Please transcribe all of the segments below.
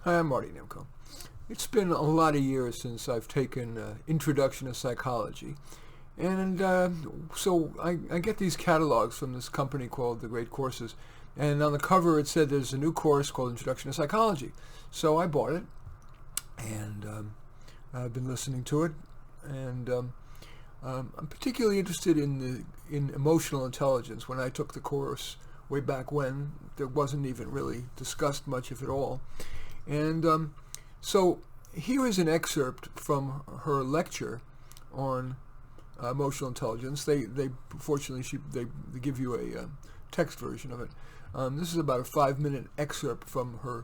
Hi, I'm Marty Nemko. It's been a lot of years since I've taken Introduction to Psychology. And so I get these catalogs from this company called The Great Courses. And on the cover it said there's a new course called Introduction to Psychology. So I bought it, and I've been listening to it. And I'm particularly interested in emotional intelligence. When I took the course way back when, there wasn't even really discussed much, if at all. And so here is an excerpt from her lecture on emotional intelligence. They fortunately they give you a text version of it. This is about a 5-minute excerpt from her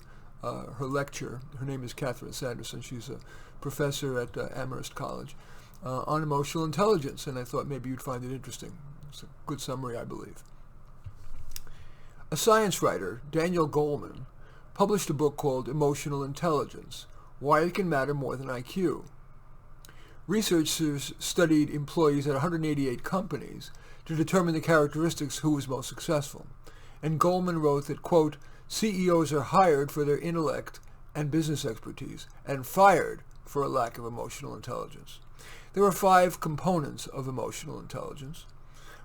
lecture. Her name is Catherine Sanderson. She's a professor at Amherst College on emotional intelligence, and I thought maybe you'd find it interesting. It's a good summary, I believe. A science writer, Daniel Goleman, published a book called Emotional Intelligence: Why It Can Matter More Than IQ. Researchers studied employees at 188 companies to determine the characteristics who was most successful. And Goleman wrote that, quote, CEOs are hired for their intellect and business expertise and fired for a lack of emotional intelligence. There are 5 components of emotional intelligence.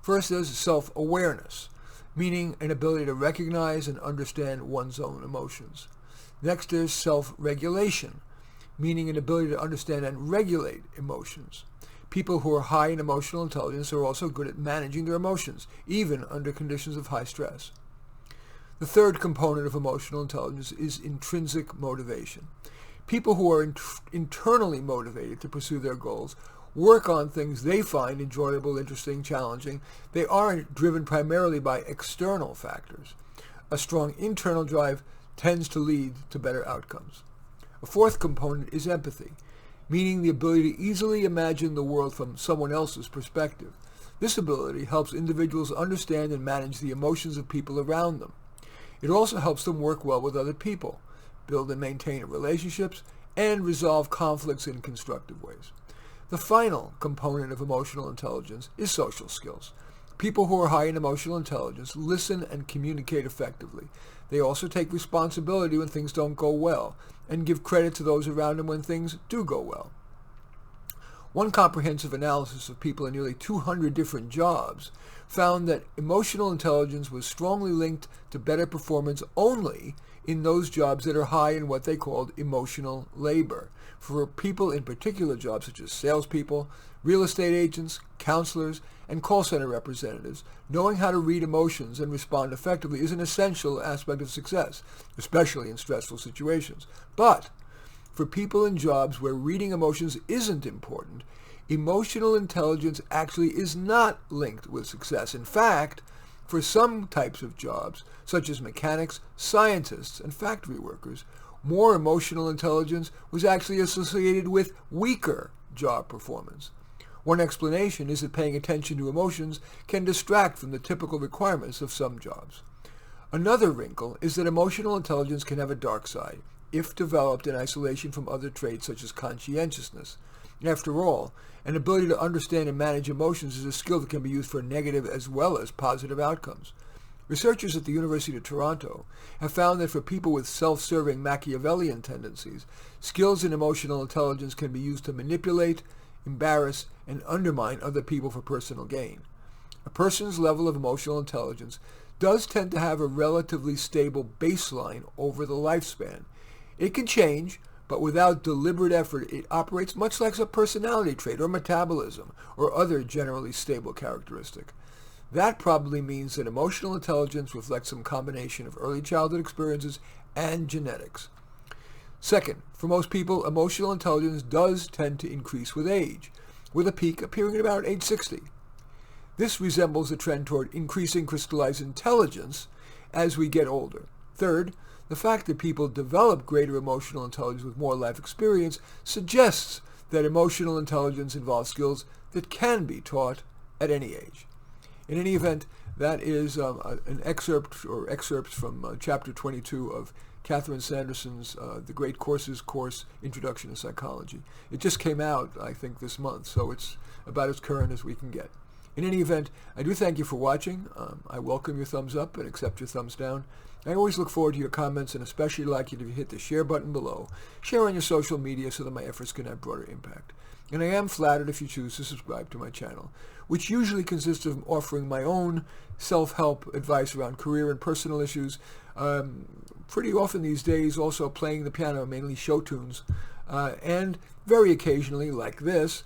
First, there's self-awareness, meaning an ability to recognize and understand one's own emotions. Next is self-regulation, meaning an ability to understand and regulate emotions. People who are high in emotional intelligence are also good at managing their emotions, even under conditions of high stress. The third component of emotional intelligence is intrinsic motivation. People who are internally motivated to pursue their goals work on things they find enjoyable, interesting, challenging. They aren't driven primarily by external factors. A strong internal drive tends to lead to better outcomes. A fourth component is empathy, meaning the ability to easily imagine the world from someone else's perspective. This ability helps individuals understand and manage the emotions of people around them. It also helps them work well with other people, build and maintain relationships, and resolve conflicts in constructive ways. The final component of emotional intelligence is social skills. People who are high in emotional intelligence listen and communicate effectively. They also take responsibility when things don't go well and give credit to those around them when things do go well. One comprehensive analysis of people in nearly 200 different jobs found that emotional intelligence was strongly linked to better performance only in those jobs that are high in what they called emotional labor. For people in particular jobs such as salespeople, real estate agents, counselors, and call center representatives, knowing how to read emotions and respond effectively is an essential aspect of success, especially in stressful situations. But for people in jobs where reading emotions isn't important, emotional intelligence actually is not linked with success. In fact, for some types of jobs, such as mechanics, scientists, and factory workers, more emotional intelligence was actually associated with weaker job performance. One explanation is that paying attention to emotions can distract from the typical requirements of some jobs. Another wrinkle is that emotional intelligence can have a dark side, if developed in isolation from other traits such as conscientiousness. After all, an ability to understand and manage emotions is a skill that can be used for negative as well as positive outcomes. Researchers at the University of Toronto have found that for people with self-serving Machiavellian tendencies, skills in emotional intelligence can be used to manipulate, embarrass, and undermine other people for personal gain. A person's level of emotional intelligence does tend to have a relatively stable baseline over the lifespan. It can change, but without deliberate effort, it operates much like a personality trait or metabolism or other generally stable characteristic. That probably means that emotional intelligence reflects some combination of early childhood experiences and genetics. Second, for most people, emotional intelligence does tend to increase with age, with a peak appearing at about age 60. This resembles a trend toward increasing crystallized intelligence as we get older. Third, the fact that people develop greater emotional intelligence with more life experience suggests that emotional intelligence involves skills that can be taught at any age. In any event, that is an excerpt or excerpts from Chapter 22 of Catherine Sanderson's The Great Courses course, Introduction to Psychology. It just came out, I think, this month, so it's about as current as we can get. In any event, I do thank you for watching. I welcome your thumbs up and accept your thumbs down. I always look forward to your comments and especially like it if you hit the share button below. Share on your social media so that my efforts can have broader impact. And I am flattered if you choose to subscribe to my channel, which usually consists of offering my own self-help advice around career and personal issues. Pretty often these days also playing the piano, mainly show tunes, and very occasionally, like this,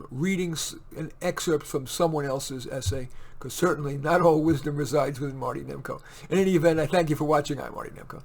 reading an excerpt from someone else's essay, because certainly not all wisdom resides within Marty Nemko. In any event, I thank you for watching. I'm Marty Nemko.